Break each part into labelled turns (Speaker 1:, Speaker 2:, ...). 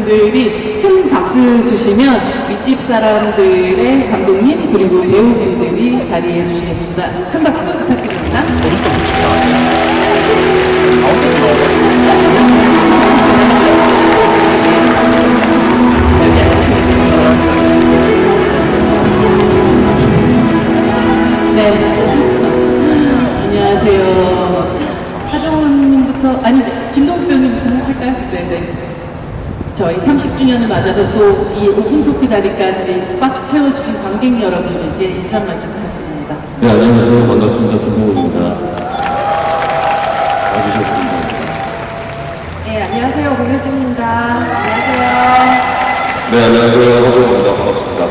Speaker 1: 분들이 큰 박수 주시면 윗집 사람들의 감독님 그리고 배우분들이 자리해 주시겠습니다. 큰 박수 부탁드립니다. 네. 안녕하세요. 하정원님부터, 아니, 김동욱 배우님부터 할까요? 네네. 저희 30주년을 맞아서 또 이 오픈 토크 자리까지 꽉 채워주신 관객 여러분께 인사 말씀 부탁드립니다.
Speaker 2: 네, 안녕하세요. 반갑습니다. 김동욱입니다. 와주셨습니다.
Speaker 3: 네, 안녕하세요. 공효진입니다. 안녕하세요.
Speaker 2: 네, 안녕하세요. 허정입니다. 반갑습니다.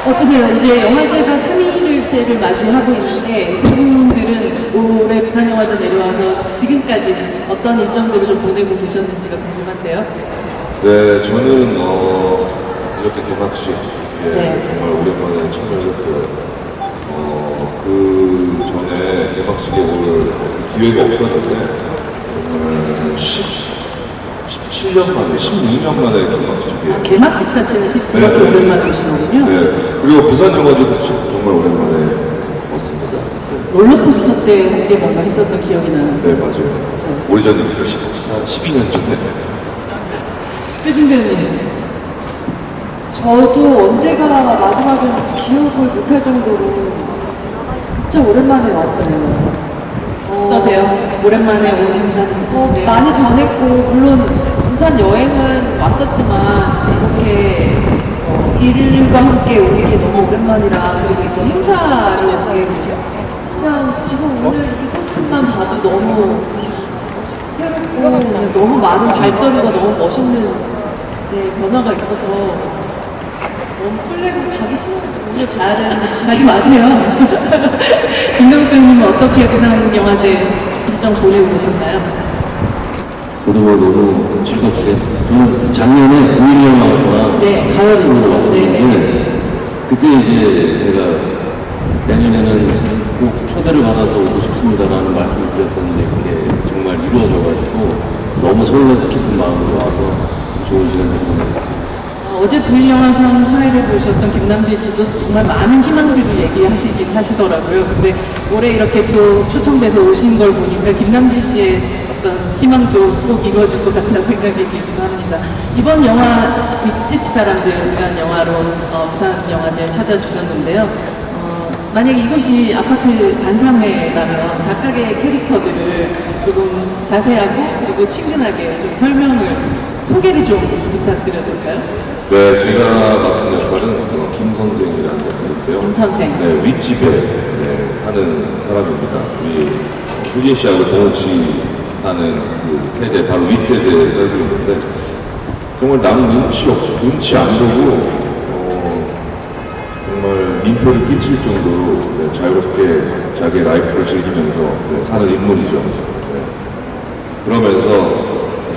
Speaker 1: 어떠세요? 이제 영화제가 3일째를 맞이하고 있는데 세 분들은 올해 부산영화제 내려와서 지금까지 어떤 일정들을 좀 보내고 계셨는지가 궁금한데요.
Speaker 2: 네, 저는 이렇게 개막식
Speaker 1: 네.
Speaker 2: 정말 오랜만에 참여했어요. 그 전에 개막식에 올 기회가 없었는데 정말 17년 만에, 16년 만에 개막식이에요.
Speaker 1: 개막식 자체는 그렇게
Speaker 2: 네.
Speaker 1: 오랜만에 오신 거군요.
Speaker 2: 네, 그리고 부산영화제도 정말 오랜만에 왔습니다.
Speaker 1: 롤러코스터 때 함께 뭔가 했었던 기억이 나는데.
Speaker 2: 네, 맞아요. 오래전입니다. 12년 전에.
Speaker 1: 표준 배우님.
Speaker 3: 저도 언제가 마지막인지 기억을 못할 정도로 진짜 오랜만에 왔어요.
Speaker 1: 어떠세요? 오랜만에 온 부산. 네.
Speaker 3: 많이 변했고, 물론 부산 여행은 왔었지만, 이렇게 일과 함께 오는 게 너무 오랜만이라, 그리고 또 행사를 오게 그냥 지금 오늘 이곳만 봐도 너무 새롭고, 그냥 너무 많은 발전과 너무 멋있는 변화가 있어서 너무 설레고 가기 싫어서 오늘 가야 되는데
Speaker 1: 가지 마세요. 김동욱 배우님은 어떻게 부산 영화제 일정 보내고 오셨나요?
Speaker 2: 저도 너무 즐겁게. 저는 작년에 9일 영화제와
Speaker 1: 네.
Speaker 2: 사회를 보러 왔었는데,
Speaker 1: 네.
Speaker 2: 그때 이제 제가 내년에는 꼭 초대를 받아서 오고 싶습니다라는 말씀을 드렸었는데, 그게 정말 이루어져가지고 너무 설레고 기쁜 마음으로 와서 좋은 시간을 보냈습니다.
Speaker 1: 어제 부일영화상 사회를 보셨던 김남지 씨도 정말 많은 희망들을 얘기하시긴 하시더라고요. 근데 올해 이렇게 또 초청돼서 오신 걸 보니까 김남지 씨의 어떤 희망도 꼭 이루어질 것 같다는 생각이 들기도 합니다. 이번 영화 윗집 사람들이라는 영화로 부산 영화제를 찾아주셨는데요. 만약에 이것이 아파트 단상회라면 각각의 캐릭터들을 조금 자세하고 그리고 친근하게 좀 설명을 소개를 좀 부탁드려도 될까요?
Speaker 2: 네, 제가 맡은 역할은 김 선생이라는 역할인데요.
Speaker 1: 김 선생.
Speaker 2: 네, 윗집에 사는 사람입니다. 우리 효진 씨하고 동훈 씨 사는 그 세대, 바로 윗세대에 살고 있는데, 정말 남 눈치 안 보고, 정말 민폐를 끼칠 정도로 자유롭게 자기 라이프를 즐기면서 사는 인물이죠. 네. 그러면서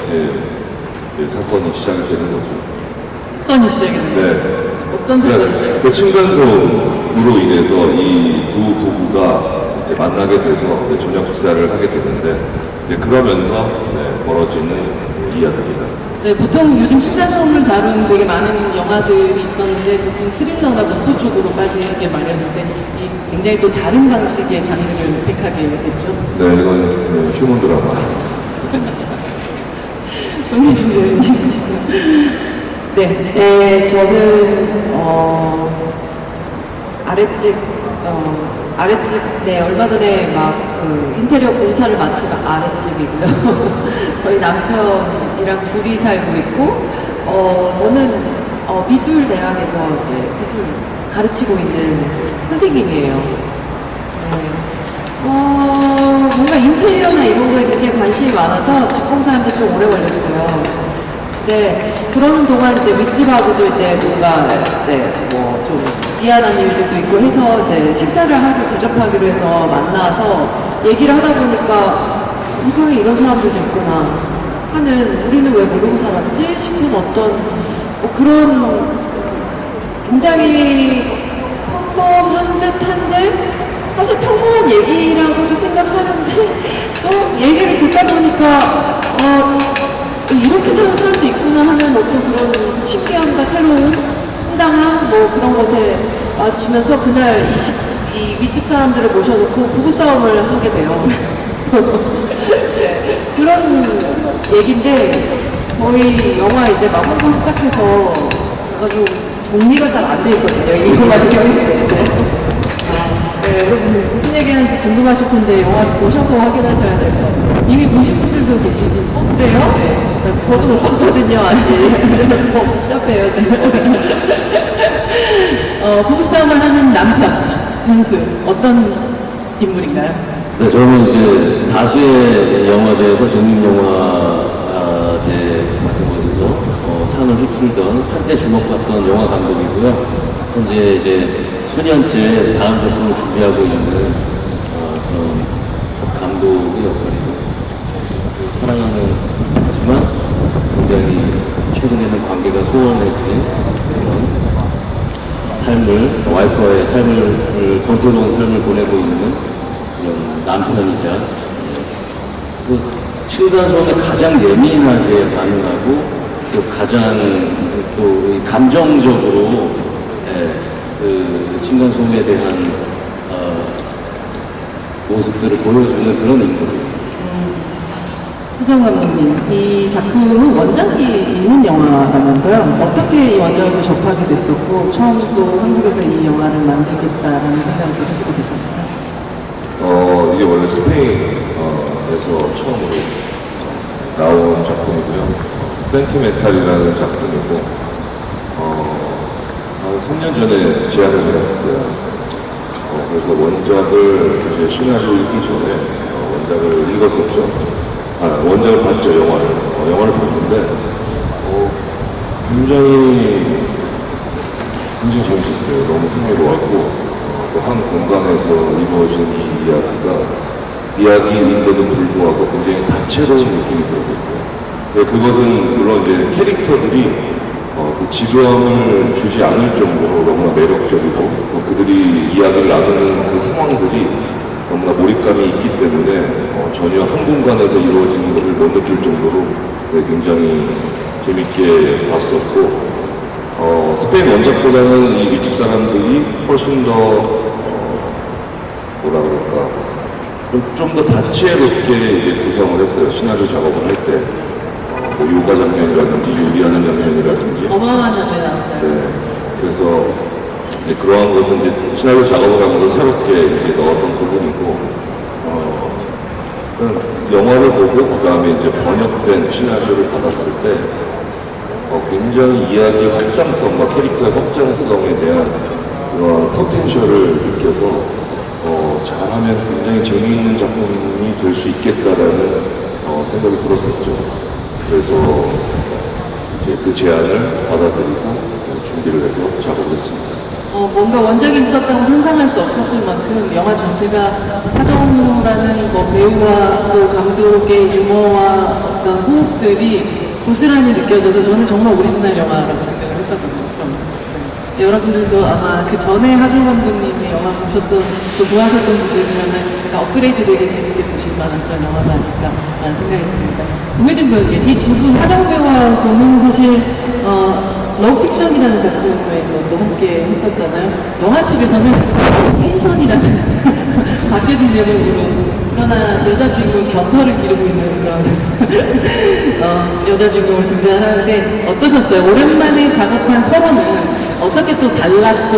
Speaker 2: 이제 사건이 시작이 되는 거죠.
Speaker 1: 사건이 시작했는데
Speaker 2: 네.
Speaker 1: 어떤 사건이 시작했어요?
Speaker 2: 그 층간소음으로 인해서 이 두 부부가 이제 만나게 돼서 이제 저녁 식사를 하게 되는데, 이제 그러면서 벌어지는 이야기입니다.
Speaker 1: 네, 보통 요즘 층간소음을 다룬 되게 많은 영화들이 있었는데 보통 스릴러나 공포 쪽으로 빠지게 마련인데 이 굉장히 또 다른 방식의 장르를 택하게 됐죠.
Speaker 2: 네, 이건 휴먼 드라마.
Speaker 1: 정리준 배우님. 네.
Speaker 3: 네, 저는 아랫집 얼마 전에 막 그 인테리어 공사를 마친 아랫집이고요. 저희 남편이랑 둘이 살고 있고, 저는 미술대학에서 이제 미술 가르치고 있는 선생님이에요. 네. 뭔가 인테리어나 이런 거에 굉장히 관심이 많아서 집 공사하는데 좀 오래 걸렸어요. 네, 그러는 동안 이제 윗집하고도 이제 뭔가 이제 뭐 좀 미안한 일들도 있고 해서 이제 식사를 하러 대접하기로 해서 만나서 얘기를 하다 보니까 세상에 이런 사람들도 있구나 하는, 우리는 왜 모르고 살았지 싶은 어떤 그런 굉장히 평범한 듯한데 사실 평범한 얘기라고도 생각하는데 얘기를 듣다 보니까 이렇게 사는 사람도 뭐 또 그런 신기함과 새로운 황당함 뭐 그런 것에 마주치면서 그날 이 윗집 사람들을 모셔놓고 부부싸움을 하게 돼요. 네, 그런 얘기인데 거의 영화 이제 마무리부터 시작해서 제가 좀 정리가 잘 안 돼 있거든요. 이 영화의 경우에 대해서. 네, 여러분 무슨 얘기하는지 궁금하실 텐데 영화를 보셔서 확인하셔야 될 것 같아요.
Speaker 1: 이미 보신 분들도 계시긴
Speaker 3: 그래요? 네. 저도 못 봤거든요, 아직. 그래서 더 복잡해요, 지금.
Speaker 1: 부부싸움을 하는 남편 현수 어떤 인물인가요?
Speaker 2: 네, 저는 이제 다수의 영화제에서 독립영화제 같은 곳에서 상을 휩쓸던 한때 주목받던 영화 감독이고요. 현재 이제 수년째 다음 작품을 준비하고 있는 그런 감독의 역할이고 사랑하는 하지만 굉장히 최근에는 관계가 소원해진 그런 삶을, 와이프와의 삶을, 권태로운 삶을 보내고 있는 그런 남편이자 그 층간소음에 가장 예민하게 반응하고 또 가장 또 감정적으로 그 층간소음에 대한 모습들을 보여주는 그런 인물이에요.
Speaker 1: 수정 감독님, 이 작품은 원작이 있는 영화라면서요. 어떻게 이 원작을 접하게 됐었고 처음 또 한국에서 이 영화를 만들겠다라는 생각을 하시게 되셨나요?
Speaker 4: 이게 원래 스페인에서 처음으로 나온 작품이고요. 센티멘탈이라는 작품이고, 한 3년 전에 제안을 받았어요. 그래서 원작을 이제 시나리오 읽기 전에 원작을 읽었었죠. 원작을 봤죠, 영화를. 영화를 봤는데, 굉장히 재밌었어요. 너무 흥미로웠고, 또 한 공간에서 이루어진 이 이야기인데도 불구하고 굉장히 다채로운 느낌이 들었었어요. 근데 그것은 물론 이제 캐릭터들이 그 지루함을 주지 않을 정도로 너무나 매력적이고 또 그들이 이야기를 나누는 그 상황들이 너무나 몰입감이 있기 때문에 전혀 한 공간에서 이루어지는 것을 못 느낄 정도로 굉장히 재밌게 봤었고 스페인 원작보다는 이 윗집 사람들이 훨씬 더 뭐라 그럴까 좀 더 다채롭게 이제 구성을 했어요. 시나리오 작업을 할 때 뭐 요가 장면이라든지 요리하는 장면이라든지
Speaker 3: 어마어마한 장면이 나왔어요.
Speaker 4: 네. 그래서 이제 그러한 것은 이제 시나리오 작업을 하면서 새롭게 이제 넣었던 부분이고, 영화를 보고 그 다음에 이제 번역된 시나리오를 받았을 때, 굉장히 이야기 확장성과 캐릭터의 확장성에 대한 그런 포텐셜을 느껴서, 잘하면 굉장히 재미있는 작품이 될 수 있겠다라는 생각이 들었었죠. 그래서 이제 그 제안을 받아들이고 준비를 해서 작업했습니다.
Speaker 1: 뭔가 원작이 있었다고 상상할 수 없었을 만큼 영화 전체가 하정우라는 뭐 배우와 또 감독의 유머와 어떤 호흡들이 고스란히 느껴져서 저는 정말 오리지널 영화라고 생각을 했었거든요. 네, 여러분들도 아마 그 전에 하정우 감독님의 영화 보셨던, 또 좋아하셨던 분들이면 업그레이드 되게 재밌게 보실 만한 그런 영화가 아닐까라는 생각이 듭니다. 김혜준 배우님, 이 두 분 하정우 배우하고는 사실 러브픽션이라는 작품에서도 함께 했었잖아요. 영화 속에서는 펜션이라는 바뀌어진 제목으로 그러나 여자 주인공 견터를 기르고 있는 그런 여자 주인공을 등장하는데 어떠셨어요? 오랜만에 작업한 서로는 어떻게 또 달랐고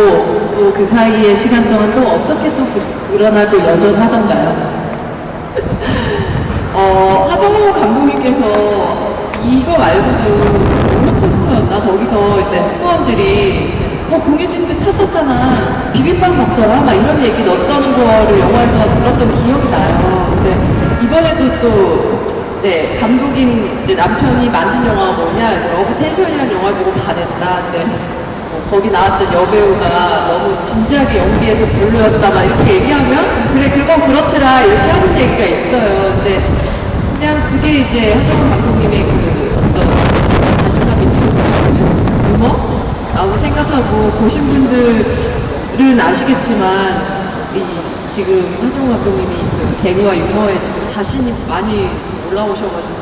Speaker 1: 또 그 사이의 시간 동안 또 어떻게 또 그러나 또 여전하던가요?
Speaker 3: 하정우 감독님께서 이거 말고도 롤러코스터였나? 거기서 이제 스포원들이 공유진도 탔었잖아. 비빔밥 먹더라. 막 이런 얘기 넣었던 거를 영화에서 들었던 기억이 나요. 근데 이번에도 또 이제 감독인 이제 남편이 만든 영화가 뭐냐? 그래서 러브 텐션이라는 영화를 보고 반했다. 근데 거기 나왔던 여배우가 너무 진지하게 연기해서 별로였다. 막 이렇게 얘기하면 그래 그건 그렇더라. 이렇게 하는 얘기가 있어요. 근데 그냥 그게 이제 하정우 감독님의 그 어떤 자신감 미치는 유머? 라고 생각하고 보신 분들은 아시겠지만 지금 하정우 감독님이 그 개그와 유머에 지금 자신이 많이 좀 올라오셔가지고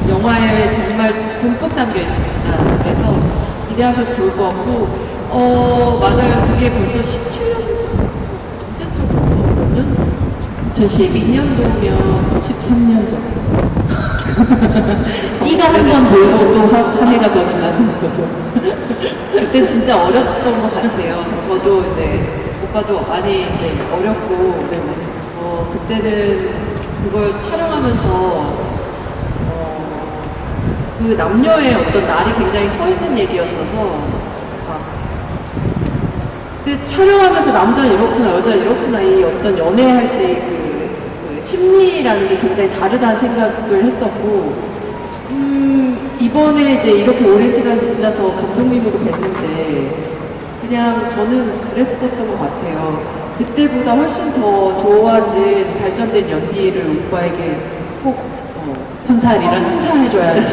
Speaker 3: 영화에 정말 듬뿍 담겨 있습니다. 그래서 기대하셔도 좋을 것 같고, 맞아요. 그게 벌써 17년, 언제쯤, 몇 년? 2012년도면
Speaker 1: 13년 전. 이가 한 번 돌고 또 한 해가 더 지나는 거죠.
Speaker 3: 그때 진짜 어렸던 것 같아요. 저도 이제 오빠도 많이 이제 어렸고 그때는 그걸 촬영하면서 그 남녀의 어떤 날이 굉장히 서 있는 얘기였어서 그때 촬영하면서 남자는 이렇구나 여자는 이렇구나 이 어떤 연애할 때 그 심리라는 게 굉장히 다르다는 생각을 했었고 이번에 이제 이렇게 오랜 시간이 지나서 감독님으로 뵀는데 그냥 저는 그랬었던 것 같아요. 그때보다 훨씬 더 좋아진 발전된 연기를 오빠에게 꼭 선사해줘야지.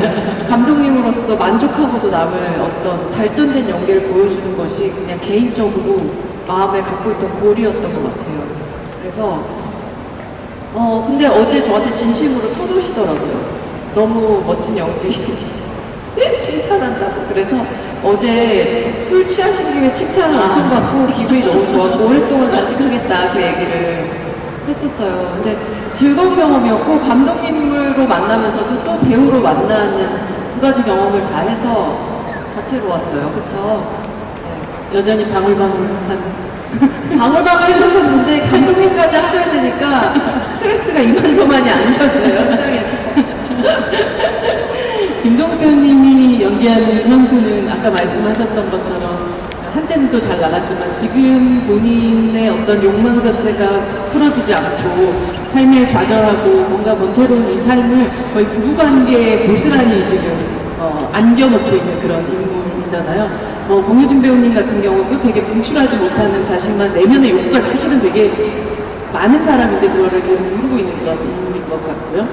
Speaker 3: 감독님으로서 만족하고도 남을 어떤 발전된 연기를 보여주는 것이 그냥 개인적으로 마음에 갖고 있던 골이었던 것 같아요. 그래서 근데 어제 저한테 진심으로 토도시더라고요. 너무 멋진 연기 칭찬한다고. 그래서 어제 술 취하신 김에 칭찬을 엄청 받고 기분이 너무 좋았고 오랫동안 같이 하겠다 그 얘기를 했었어요. 근데 즐거운 경험이었고 감독님으로 만나면서도 또 배우로 만나는 두 가지 경험을 다 해서 다채로웠어요. 그쵸?
Speaker 1: 여전히 방울방울한.
Speaker 3: 방울방울 해주셨는데 감독님까지 하셔야 되니까 스트레스가 이만저만이 아니셨어요. 현장에서.
Speaker 1: 김동욱 배우님이 연기하는 현수는 아까 말씀하셨던 것처럼 한때는 또 잘 나갔지만 지금 본인의 어떤 욕망 자체가 풀어지지 않고 삶에 좌절하고 뭔가 번태로운 이 삶을 거의 부부관계에 고스란히 지금 안겨놓고 있는 그런 인물이잖아요. 공효진 배우님 같은 경우도 되게 분출하지 못하는 자신만 내면의 욕구가 사실은 되게 많은 사람인데 그거를 계속 누르고 있는 그런 인물인 것 같고요.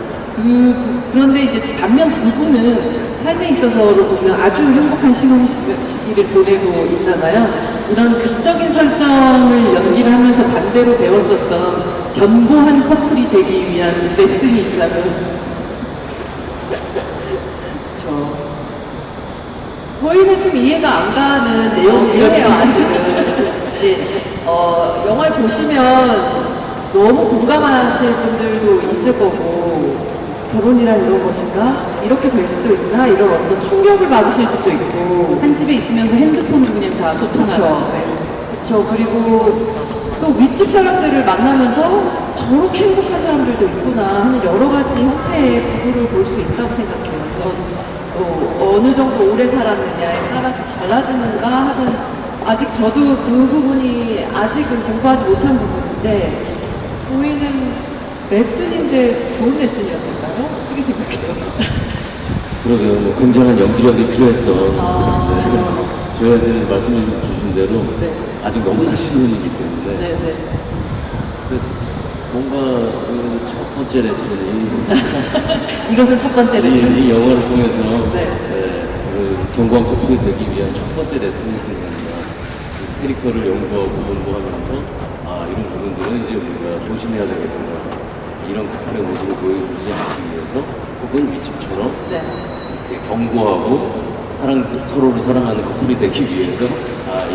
Speaker 1: 그런데 이제 반면 두 분은 삶에 있어서로 보면 아주 행복한 신혼 시기를 보내고 있잖아요. 이런 극적인 설정을 연기를 하면서 반대로 배웠었던 견고한 커플이 되기 위한 레슨이 있다면
Speaker 3: 그렇죠. 저희는 좀 이해가 안 가는 내용이에요, 아직은. 이제, 영화를 보시면 너무 공감하실 분들도 있을 거고, 결혼이란 이런 것인가? 이렇게 될 수도 있나? 이런 어떤 충격을 받으실 수도 있고.
Speaker 1: 한 집에 있으면서 핸드폰으로 그냥 다 소통하는.
Speaker 3: 그렇죠. 그렇죠. 그리고 또 윗집 사람들을 만나면서 저렇게 행복한 사람들도 있구나 하는 여러 가지 형태의 부부를 볼 수 있다고 생각해요. 또 어느 정도 오래 살았느냐에 따라서 달라지는가 하는 아직 저도 그 부분이 아직은 공부하지 못한 부분인데 보이는 레슨인데 좋은 레슨이었을까요? 어떻게 생각해요?
Speaker 2: 그러게요. 굉장한 연기력이 필요했던 저희한테 말씀해 주신 대로 아직 너무나 신혼이기 때문에
Speaker 1: 네네.
Speaker 2: 뭔가 그 첫 번째 레슨이
Speaker 1: 이것은 첫 번째 레슨.
Speaker 2: 이 영화를 통해서
Speaker 1: 네.
Speaker 2: 그 견고한 커플이 되기 위한 첫 번째 레슨이 아니라 캐릭터를 연구하면서 이런 부분들은 이제 우리가 조심해야 되겠구나. 이런 커플의 모습을 보여주지 않기 위해서 혹은 윗집처럼
Speaker 1: 네.
Speaker 2: 이렇게 견고하고 서로를 사랑하는 커플이 되기 위해서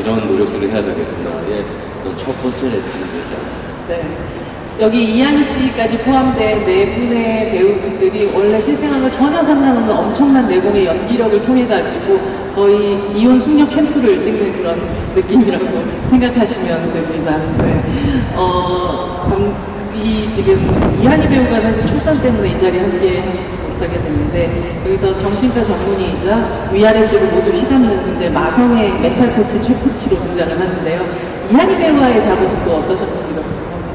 Speaker 2: 이런 노력들을 해야 되겠구나의 어떤 첫 번째 레슨이 되지 않나.
Speaker 1: 네. 여기 이한 씨까지 포함된 네 분의 배우분들이 원래 실생활과 전혀 상관없는 엄청난 내공의 연기력을 통해 가지고 거의 이혼 숙녀 캠프를 찍는 그런 느낌이라고 생각하시면 됩니다. 네. 이 지금 이한희 배우가 사실 출산 때문에 이 자리에 함께 하시지 못하게 됐는데 여기서 정신과 전문의이자 위아래쪽을 모두 휘감는 마성의 메탈 코치 최 코치로 등장을 하는데요. 이한희 배우와의 작업은 또 어떠셨는지가 궁금합니다.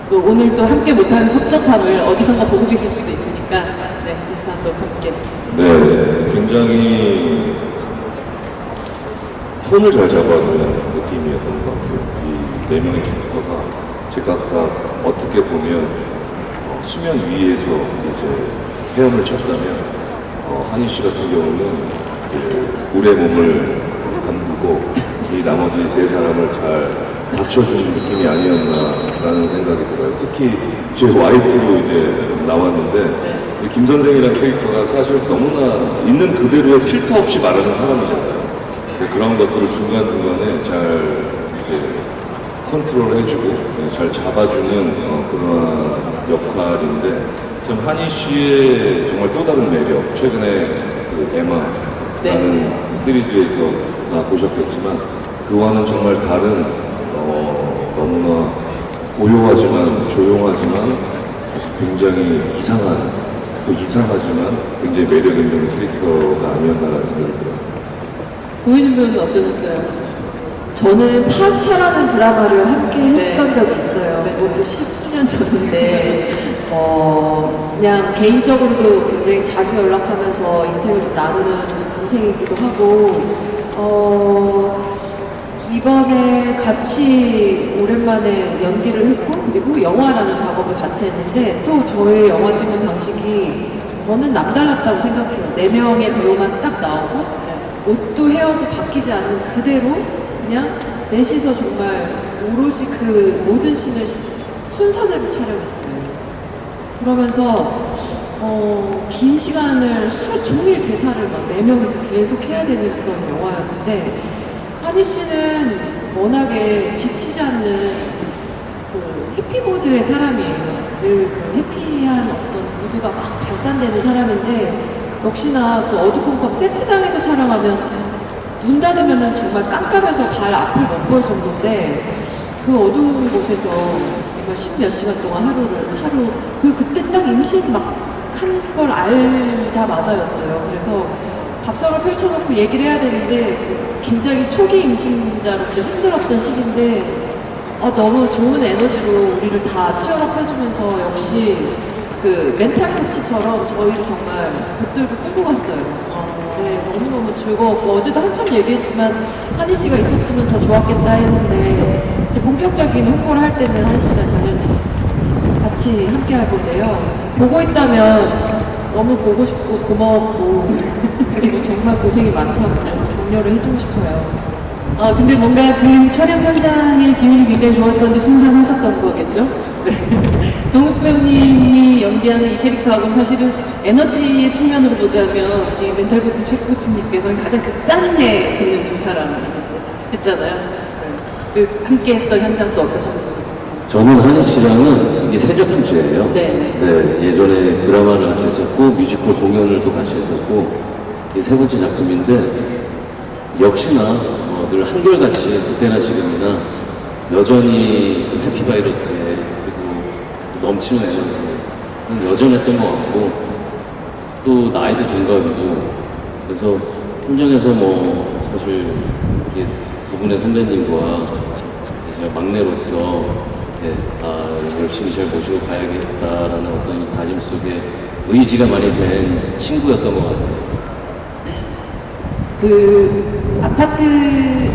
Speaker 1: 또 오늘 또 함께 못하는 섭섭함을 어디선가 보고 계실 수도 있으니까 네, 인사도 함께.
Speaker 4: 네, 굉장히 톤을 잘 잡아주는 느낌이었던 것 같아요. 이 네 명의 캐릭터가 제각각 어떻게 보면 수면 위에서 이제 헤엄을 쳤다면 한희 씨 같은 경우는 물에 몸을 담그고 이 나머지 세 사람을 잘 받쳐주는 느낌이 아니었나라는 생각이 들어요. 특히 제 와이프로 이제 나왔는데 이 김 선생이라는 캐릭터가 사실 너무나 있는 그대로의 필터 없이 말하는 사람이잖아요. 근데 그런 것들을 중간중간에 잘 이제 컨트롤 해주고 잘 잡아주는 그런 역할인데 참 한희 씨의 정말 또 다른 매력, 최근에 그 에마라는 시리즈에서 다 보셨겠지만 그와는 정말 다른 너무나 고요하지만 조용하지만 굉장히 이상하지만 굉장히 매력 있는 캐릭터가 아니었나라는 생각이 들어요.
Speaker 1: 고인준 배우는 어떠셨어요?
Speaker 3: 저는 파스타라는 드라마를 함께
Speaker 1: 네.
Speaker 3: 했던 적이 있어요. 그것도 10수년 전인데, 그냥 개인적으로도 굉장히 자주 연락하면서 인생을 좀 나누는 동생이기도 하고, 이번에 같이 오랜만에 연기를 했고, 그리고 영화라는 작업을 같이 했는데, 또 저의 영화 찍는 방식이 저는 남달랐다고 생각해요. 4명의 배우만 딱 나오고, 옷도 헤어도 바뀌지 않는 그대로 그냥 넷이서 정말 오롯이 그 모든 씬을 순서대로 촬영했어요. 그러면서 긴 시간을 하루 종일 대사를 막 4명이서 계속 해야 되는 그런 영화였는데 한희 씨는 워낙에 지치지 않는 그 해피모드의 사람이에요. 늘 그 해피한 어떤 무드가 막 발산되는 사람인데 역시나 그 어두컴컴 세트장에서 촬영하면 문 닫으면은 정말 깜깜해서 발 앞을 못 볼 정도인데 그 어두운 곳에서 정말 10몇 시간 동안 하루 그때 딱 임신 막 한 걸 알자마자였어요. 그래서 밥상을 펼쳐놓고 얘기를 해야 되는데 굉장히 초기 임신자로 좀 힘들었던 시기인데 너무 좋은 에너지로 우리를 다 치열업 해주면서 역시 그 멘탈 코치처럼 저희를 정말 붙들고 끌고 갔어요. 네, 너무너무 즐거웠고 어제도 한참 얘기했지만 한희 씨가 있었으면 더 좋았겠다 했는데 이제 본격적인 홍보를 할 때는 한희 씨가 당연히 같이 함께 할 건데요. 보고 있다면 너무 보고 싶고 고마웠고 그리고 정말 고생이 많다고 격려를 해주고 싶어요.
Speaker 1: 근데 뭔가 그 촬영 현장의 기분이 굉장히 좋았던데 순산하셨던 거겠죠? 네. 동욱 배우님이 연기하는 이 캐릭터하고는 사실은 에너지의 측면으로 보자면 이 멘탈 코치 최 코치님께서 가장 극단에 있는 두 사람 했잖아요. 네. 그 함께 했던 현장도 어떠셨는지.
Speaker 2: 저는 한희 씨랑은 이게 세 작품째예요.
Speaker 1: 네.
Speaker 2: 네, 예전에 드라마를 같이 했었고 뮤지컬 공연을 또 같이 했었고 이게 세 번째 작품인데 역시나 늘 한결같이 그때나 지금이나 여전히 그 해피바이러스에 그리고 넘치는 에너지는 여전했던 것 같고 또 나이도 동갑이고 그래서 현장에서 뭐 사실 이게 두 분의 선배님과 제가 막내로서 열심히 잘 모시고 가야겠다라는 어떤 다짐 속에 의지가 많이 된 친구였던 것 같아요.
Speaker 1: 그 아파트란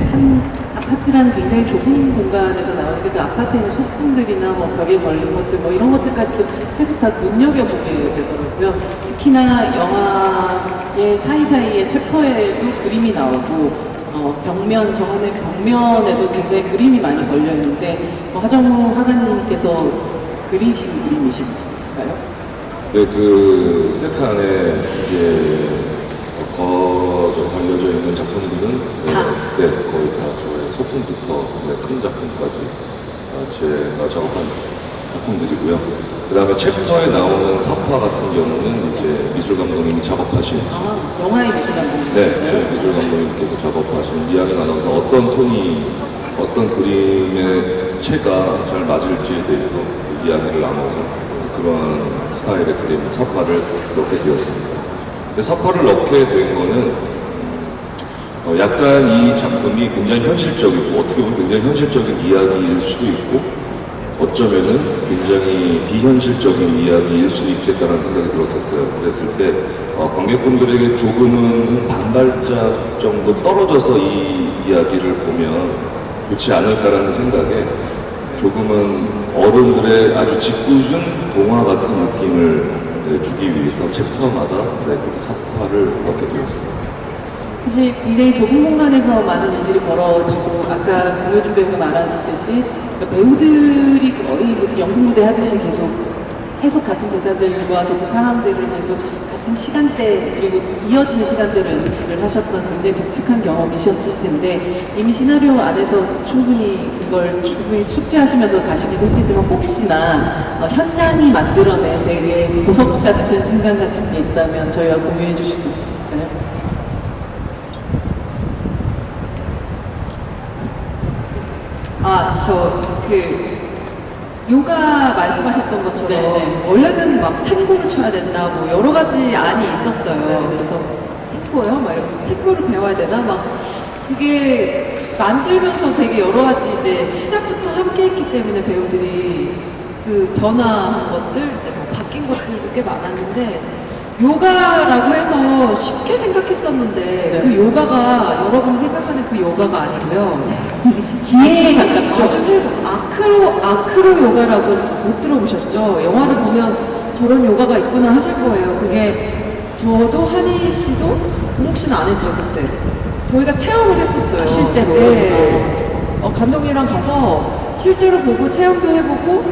Speaker 1: 굉장히 좁은 공간에서 나오는데 그 아파트에 있는 소품들이나 뭐 벽에 걸린 것들 뭐 이런 것들까지도 계속 다 눈여겨보게 되더라고요. 특히나 영화의 사이사이에 챕터에도 그림이 나오고 벽면, 저 안에 벽면에도 굉장히 그림이 많이 걸려있는데 하정우 화가님께서 그리신 그림이신가요?
Speaker 4: 네, 그 세트 안에 이제 걸려져 있는 작품들은 거의 다 저의 소품부터 큰 작품까지 제가 작업한 작품들이고요. 그 다음에 챕터에 나오는 사파 같은 경우는 이제 미술 감독님이 작업하신
Speaker 1: 영화의 미술 감독님.
Speaker 4: 네, 미술 감독님께서 작업하신 이야기가 나와서 어떤 톤이 어떤 그림의 체가 잘 맞을지에 대해서 이야기를 나눠서 그런 스타일의 그림 사파를 넣게 되었습니다. 근데 사파를 넣게 된 거는 약간 이 작품이 굉장히 현실적이고 어떻게 보면 굉장히 현실적인 이야기일 수도 있고 어쩌면은 굉장히 비현실적인 이야기일 수도 있겠다는 생각이 들었었어요. 그랬을 때 관객분들에게 조금은 한 반발짝 정도 떨어져서 이 이야기를 보면 좋지 않을까라는 생각에 조금은 어른들의 아주 짓궂은 동화 같은 느낌을 주기 위해서 챕터마다 그렇게 사파를 넣게 되었습니다.
Speaker 1: 사실 굉장히 좁은 공간에서 많은 일들이 벌어지고 아까 공효준 배우가 말하듯이 그러니까 배우들이 거의 무슨 연극무대 하듯이 계속 같은 대사들과 같은 상황들을 계속 같은 시간대 그리고 이어지는 시간대로 연기를 하셨던 굉장히 독특한 경험이셨을 텐데 이미 시나리오 안에서 충분히 그걸 충분히 숙지하시면서 가시기도 했겠지만 혹시나 현장이 만들어낸 되게 보석 같은 순간 같은 게 있다면 저희와 공유해 주실 수 있을까요?
Speaker 3: 요가 말씀하셨던 것처럼
Speaker 1: 네.
Speaker 3: 원래는 막 탱고를 쳐야 된다, 뭐 여러 가지 안이 있었어요. 그래서 탱고요? 막 이렇게 탱고를 배워야 되나? 막 그게 만들면서 되게 여러 가지 이제 시작부터 함께 했기 때문에 배우들이 그 변화한 것들, 이제 뭐 바뀐 것들도 꽤 많았는데 요가라고 해서 쉽게 생각했었는데 그 요가가 여러분이 생각하는 그 요가가 아니고요.
Speaker 1: 기회에 가깝죠.
Speaker 3: 아주 새로 아크로 요가라고 못 들어보셨죠? 영화를 보면 저런 요가가 있구나 하실 거예요. 그게 저도 한희 씨도 공욱 씨는 안 했죠 그때. 저희가 체험을 했었어요.
Speaker 1: 아, 실제로?
Speaker 3: 네. 감독님이랑 가서 실제로 보고 체험도 해보고.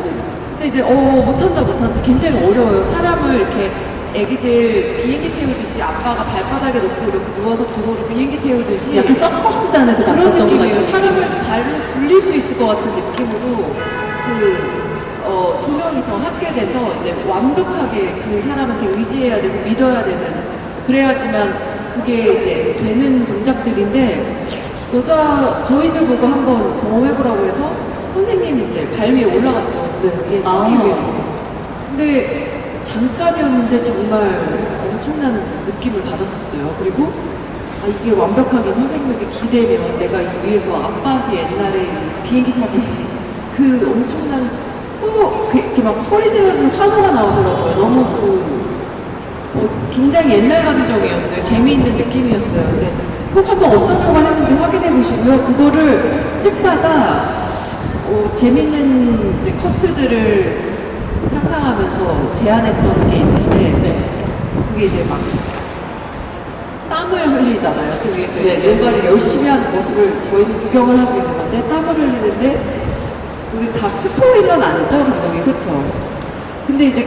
Speaker 3: 근데 이제 못한다. 굉장히 어려워요. 사람을 이렇게 애기들 비행기 태우듯이 아빠가 발바닥에 놓고 이렇게 누워서 두 손으로 비행기 태우듯이
Speaker 1: 약간 서커스단에서
Speaker 3: 그런
Speaker 1: 봤었던 것
Speaker 3: 느낌이에요.
Speaker 1: 같은
Speaker 3: 사람을 발로 굴릴 수 있을 것 같은 느낌으로 두 명이서 함께 돼서 이제 완벽하게 그 사람한테 의지해야 되고 믿어야 되는 그래야지만 그게 이제 되는 동작들인데 저희들 보고 한번 경험해보라고 해서 선생님이 이제 발 위에 올라갔죠. 위에 서기 위해서. 근데 잠깐이었는데 정말 엄청난 느낌을 받았었어요. 그리고 이게 완벽하게 선생님에게 기대면 내가 이 위에서 아빠한테 옛날에 비행기 타듯이 그 엄청난 이렇게 막 소리 지르는 환호가 나오더라고요. 너무 굉장히 옛날 감정이었어요. 재미있는 느낌이었어요. 근데 꼭 한번 어떤 영화를 했는지 확인해 보시고요. 그거를 찍다가 재밌는 이제 커트들을 상상하면서 제안했던 게 있는데 그게 이제 막 땀을 흘리잖아요. 그 위에서 이제 요가를 열심히 하는 모습을 저희는 구경을 하고 있는 건데 땀을 흘리는데 그게 다 스포일러는 아니죠, 감독이. 그쵸? 근데 이제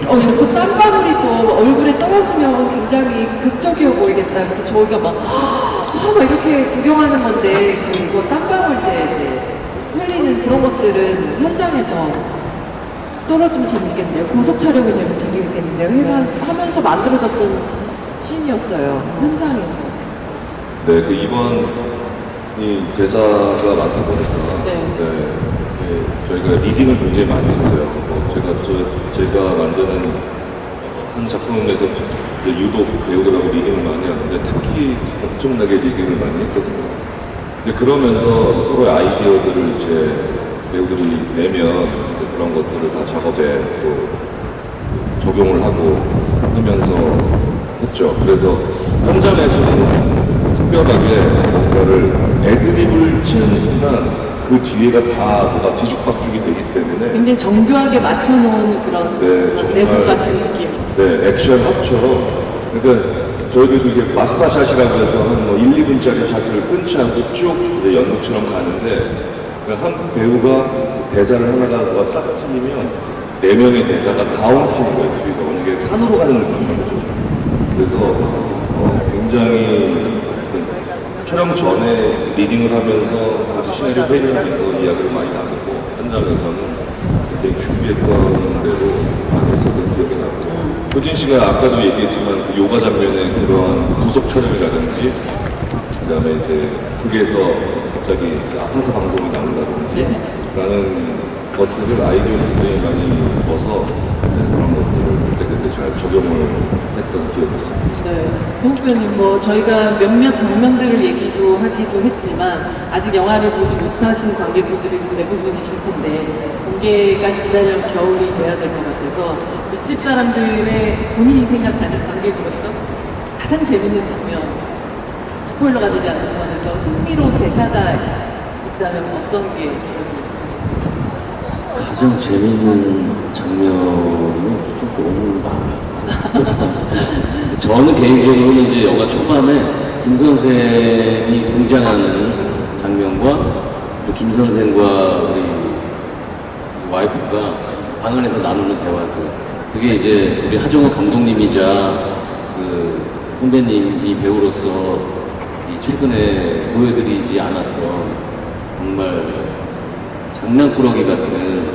Speaker 3: 여기서 땀방울이 좀 얼굴에 떨어지면 굉장히 극적이어 보이겠다. 그래서 저희가 막 이렇게 구경하는 건데 그거 땀방울 이제 흘리는 그런 것들은 현장에서 떨어지면 재밌겠네요. 고속 촬영이 되면 재밌겠네요. 하면서 만들어졌던 씬이었어요. 현장에서.
Speaker 4: 네, 그 이번이 대사가 많다 보니까 저희가 리딩을 굉장히 많이 했어요. 제가 만드는 한 작품에서 이제 유독 배우들하고 리딩을 많이 하는데 특히 엄청나게 리딩을 많이 했거든요. 근데 그러면서 서로의 아이디어들을 이제 배우들이 내면 그런 것들을 다 작업에 또 적용을 하고 하면서 했죠. 그래서 현장에서는 특별하게 뭔가를 애드립을 치는 순간 그 뒤에가 다 뭐가 뒤죽박죽이 되기 때문에
Speaker 1: 굉장히 정교하게 맞춰놓은 그런 내부 같은 느낌.
Speaker 4: 네, 액션 합처럼 그러니까 저희도 이게 마스터샷이라고 해서 한 1, 2분짜리 샷을 끊지 않고 쭉 이제 연극처럼 가는데 한 배우가 대사를 하나가 딱 틀리면 4명의 대사가 다 엉키는 거예요. 뒤가 이게 산으로 가는 느낌이죠. 그래서 굉장히 촬영 전에 리딩을 하면서 같이 시나리오 회의를 하면서 이야기를 많이 나누고 현장에서는 되게 준비했던 대로 많이 했었던 기억이 나고 효진 씨가 아까도 얘기했지만 그 요가 장면의 그런 구속 촬영이라든지 그다음에 이제 극에서 갑자기 이제 아파트 방송이 나온다든지 라는 것들을 아이디어를 굉장히 많이 줘서 그런 것들을 그때 잘 적용을 했던 기억이 있습니다.
Speaker 1: 네, 동욱 배우님 저희가 몇몇 장면들을 얘기도 하기도 했지만 아직 영화를 보지 못하신 관객분들이 대부분이실 텐데 공개가 기다려 겨울이 돼야 될 것 같아서 윗집 사람들의 본인이 생각하는 관객으로서 가장 재밌는 장면 스포일러가 되지 않는 선에서 흥미로운 대사가 있다면 어떤 게
Speaker 2: 가장 재미있는 장면은 좀 너무 많아요. 저는 개인적으로 이제 영화 초반에 김 선생이 등장하는 장면과 또 김 선생과 우리 와이프가 방 안에서 나누는 대화들, 그게 이제 우리 하정우 감독님이자 그 선배님이 배우로서 이 최근에 보여드리지 않았던 정말 장난꾸러기 같은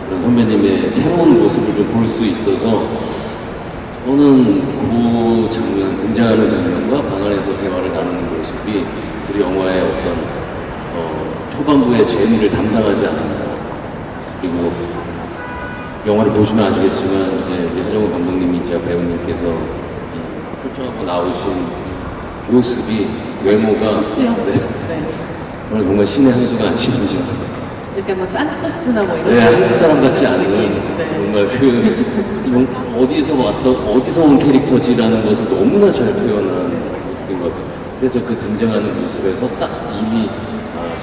Speaker 2: 그런 선배님의 새로운 모습을 좀 볼 수 있어서 저는 그 장면, 등장하는 장면과 방 안에서 대화를 나누는 모습이 우리 영화의 어떤 초반부의 재미를 담당하지 않는다. 그리고 영화를 보시면 아시겠지만 이제 우리 하정우 감독님이자 배우님께서 펼쳐갖고 나오신 모습이 외모가
Speaker 1: 코스요.
Speaker 2: 네,
Speaker 1: 네.
Speaker 2: 오늘 정말 신의 한 수가 아니죠.
Speaker 1: 그러니까 뭐 산토스나 뭐 이런
Speaker 2: 네, 한국 사람 같지 않은
Speaker 1: 네.
Speaker 2: 정말 어디서 온 캐릭터지라는 것을 너무나 잘 표현한 모습인 것 같아요. 그래서 그 등장하는 모습에서 딱 이미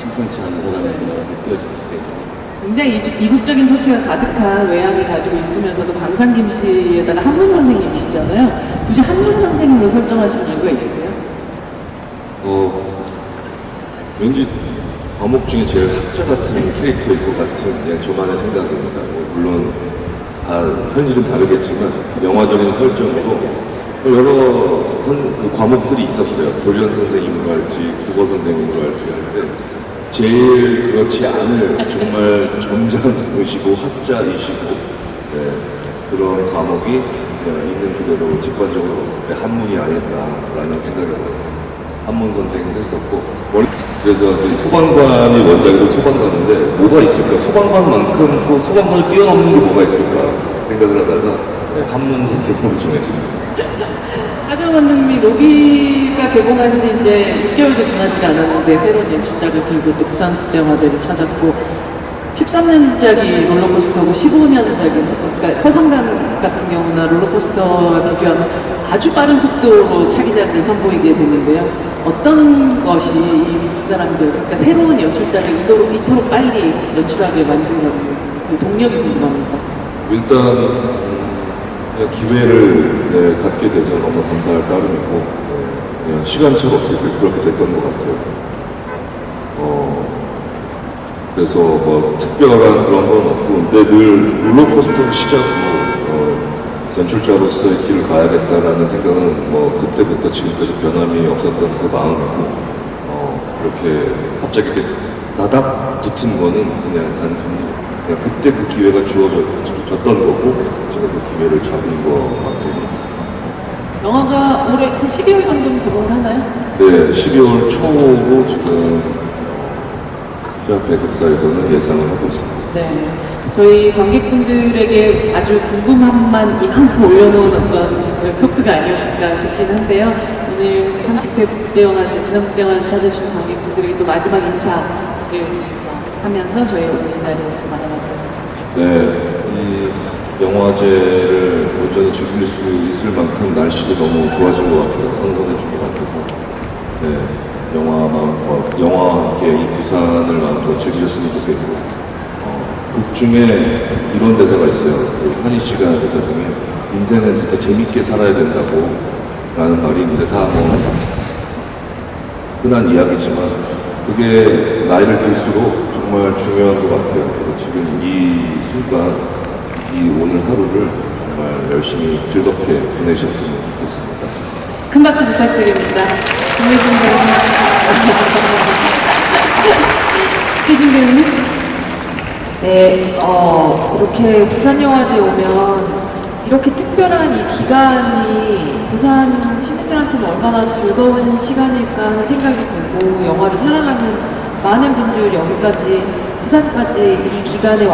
Speaker 2: 심상치 않은 사람이구나 느껴지기 때문에.
Speaker 1: 굉장히 이국적인 터치가 가득한 외향을 가지고 있으면서도 강상김 씨에다가 한문 선생님이시잖아요. 굳이 한문 선생님으로 설정하신 이유가 있으세요?
Speaker 4: 왠지 과목 중에 제일 학자 같은 캐릭터일 것 같은 그냥 저만의 생각입니다. 물론 현실은 다르겠지만 영화적인 설정으로 여러 그 과목들이 있었어요. 교련 선생님으로 할지 국어 선생님으로 할지 할 때 제일 그렇지 않을 정말 점잖으시고 학자이시고 그런 과목이 있는 그대로 직관적으로 봤을 때 한문이 아닐까라는 생각이 들어요. 한문 선생님을 했었고 그래서 소방관이 원작으로 소방관인데 뭐가 있을까? 소방관만큼 또 소방관을 뛰어넘는 게 뭐가 있을까 생각을 하다가 한문 선생님을 정했습니다.
Speaker 1: 하정우 감독님이 로비가 개봉한 지 이제 6개월도 지나지 않았는데 새로운 연출작을 들고 또 부산국제영화제를 찾았고 13년작이 롤러코스터고 15년작이 그러니까 서성강 같은 경우나 롤러코스터와 비교하면 아주 빠른 속도로 차기작을 선보이게 되는데요. 어떤 것이 이 집사람들, 그러니까 새로운 연출작을 이토록 빨리 연출하게 만드는 그 동력이 궁금합니다.
Speaker 4: 일단 기회를 갖게 돼서 너무 감사할 따름이고 그냥 시간차가 어떻게 그렇게 됐던 것 같아요. 그래서 뭐 특별한 그런 건 없고 근데 늘 롤러코스터 시작으로 연출자로서의 길을 가야겠다라는 생각은 뭐 그때부터 지금까지 변함이 없었던 그 마음이고 이렇게 갑자기 이렇게 나닥 붙은 거는 그냥 단순히 그냥 그때 그 기회가 주어졌던 거고 제가 그 기회를 잡은 것 같아요.
Speaker 1: 영화가 올해 한 12월 정도 개봉을 하나요?
Speaker 4: 네, 12월 초로 지금 배급사에서는 예상을 하고 있습니다.
Speaker 1: 네. 저희 관객분들에게 아주 궁금함만 이만큼 올려놓은 어떤 그 토크가 아니었을까 싶긴 한데요. 오늘 30회 국제영화제, 부산국제영화제 찾아주신 관객분들에게 또 마지막 인사를 하면서 저희 오늘 이 자리를 마감하도록 하겠습니다.
Speaker 4: 네, 이 영화제를 온전히 즐길 수 있을 만큼 날씨도 너무 좋아진 것 같아요. 선선해진 것 같아서. 네, 영화와 함께 이 부산을 마음껏 즐기셨으면 좋겠고. 극 중에 이런 대사가 있어요. 한희 씨가 대사 중에 인생은 진짜 재밌게 살아야 된다고 라는 말이 있는데 다 뭐 흔한 이야기지만 그게 나이를 들수록 정말 중요한 것 같아요. 그래서 지금 이 순간, 이 오늘 하루를 정말 열심히 즐겁게 보내셨으면 좋겠습니다.
Speaker 1: 큰 박수 부탁드립니다. 김혜진 배우님. 혜진 배우님.
Speaker 3: 네, 이렇게 부산영화제 오면 이렇게 특별한 이 기간이 부산 시민들한테는 얼마나 즐거운 시간일까 하는 생각이 들고 영화를 사랑하는 많은 분들 여기까지 부산까지 이 기간에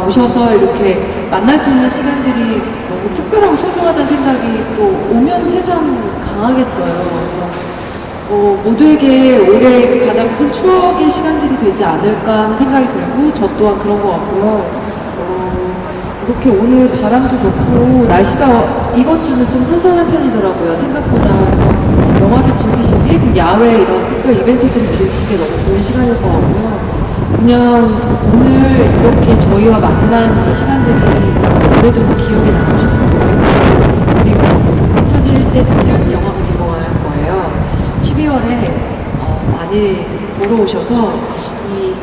Speaker 3: 오셔서 이렇게 만날 수 있는 시간들이 너무 특별하고 소중하다는 생각이 또 오면 새삼 강하게 들어요. 그래서 모두에게 올해 그 가장 큰 추억의 시간들이 되지 않을까 하는 생각이 들고 저 또한 그런 것 같고요. 이렇게 오늘 바람도 좋고 날씨가 이번 주는 좀 선선한 편이더라고요. 생각보다. 그래서 영화를 즐기시기, 야외 이런 특별 이벤트들을 즐기시기 너무 좋은 시간일 것 같고요. 그냥 오늘 이렇게 저희와 만난 이 시간들이 오래도록 기억에 남으셨으면 좋겠고 그리고 잊혀질 때쯤 영화가 개봉할 거예요. 들어오셔서 이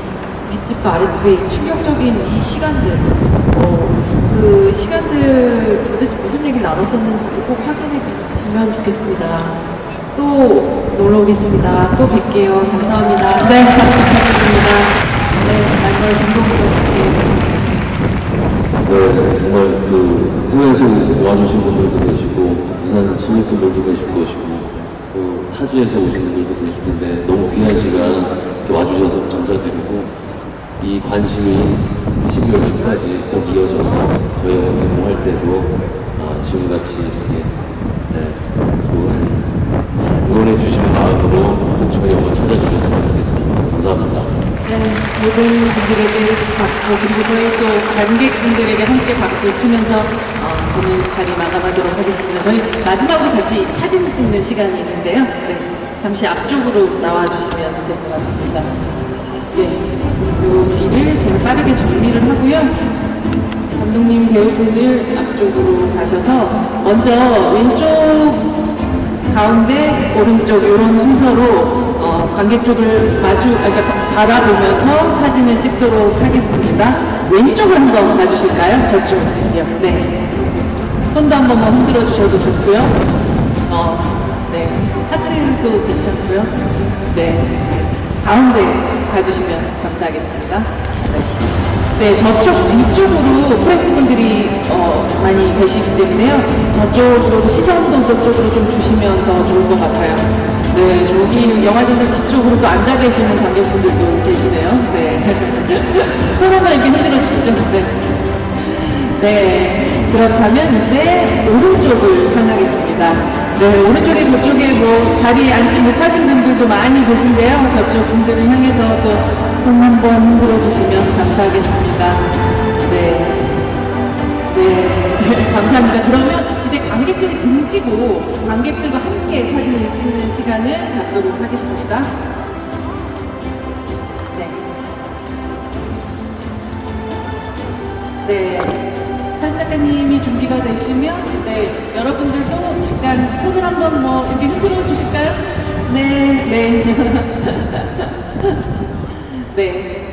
Speaker 3: 윗집과 아랫집의 이 충격적인 이 시간들, 그 시간들 도대체 무슨 얘기를 나눴었는지도 꼭 확인해 보면 좋겠습니다. 또 놀러 오겠습니다. 또 뵐게요. 감사합니다.
Speaker 1: 네,
Speaker 3: 감사드립니다. 네, 말벌 등록으로
Speaker 2: 네, 정말 그 해외에서 와주신 분들도 계시고 부산 시민분들도 계실 것이고 또 타지에서 오신 분들도 계실 텐데 너무 귀한 시간 이렇게 와주셔서 감사드리고 이 관심이 12월 초까지 꼭 이어져서 저희가 개봉할 때도 지금같이 이렇게 또 응원해 주시는 마음으로 저희 영화 찾아주셨으면 좋겠습니다. 감사합니다.
Speaker 1: 네, 모든 분들에게 박수, 그리고 저희 또 관객분들에게 함께 박수 치면서 오늘 자리 마감하도록 하겠습니다. 저희 마지막으로 같이 사진 찍는 시간이 있는데요. 네, 잠시 앞쪽으로 나와주시면 될 것 같습니다. 네, 이 뒤를 제가 빠르게 정리를 하고요. 감독님, 배우분들 앞쪽으로 가셔서 먼저 왼쪽, 가운데, 오른쪽 이런 순서로 관객 쪽을 그러니까 바라보면서 사진을 찍도록 하겠습니다. 왼쪽을 한번 봐주실까요? 저쪽이요. 네. 손도 한번 흔들어 주셔도 좋고요. 네. 하트도 괜찮고요. 네. 가운데 가주시면 감사하겠습니다. 네. 네, 저쪽 위쪽으로 프레스분들이 많이 계시기 때문에요. 저쪽으로 시선도 저쪽으로 좀 주시면 더 좋을 것 같아요. 네, 저기 영화관의 뒤쪽으로 또 앉아 계시는 관객분들도 계시네요. 네. 서로만 이렇게 흔들어 주시죠. 네. 네, 그렇다면 이제 오른쪽을 향하겠습니다. 네, 오른쪽에 저쪽에 뭐 자리에 앉지 못하신 분들도 많이 계신데요. 저쪽 분들을 향해서 또 손 한번 흔들어 주시면 감사하겠습니다. 네. 네, 감사합니다. 그러면 이제 관객들이 등지고 관객들과 함께 사진을 찍는 시간을 갖도록 하겠습니다. 네. 네. 사진 작가님이 준비가 되시면, 네, 여러분들도 약간 손을 한번 뭐 이렇게 흔들어 주실까요? 네, 네. 네.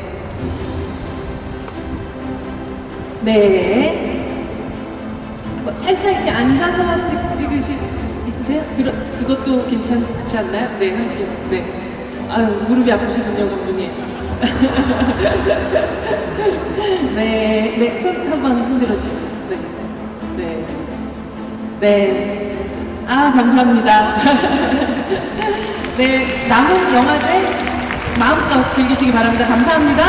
Speaker 1: 네. 살짝 이렇게 앉아서 찍으실 있으세요? 그것도 괜찮지 않나요? 네, 함께. 네. 아유, 무릎이 아프시군요, 감독님. 네, 네, 손 한번 흔들어 주시죠. 네. 네. 네. 아, 감사합니다. 네, 남은 영화제 마음껏 즐기시기 바랍니다. 감사합니다.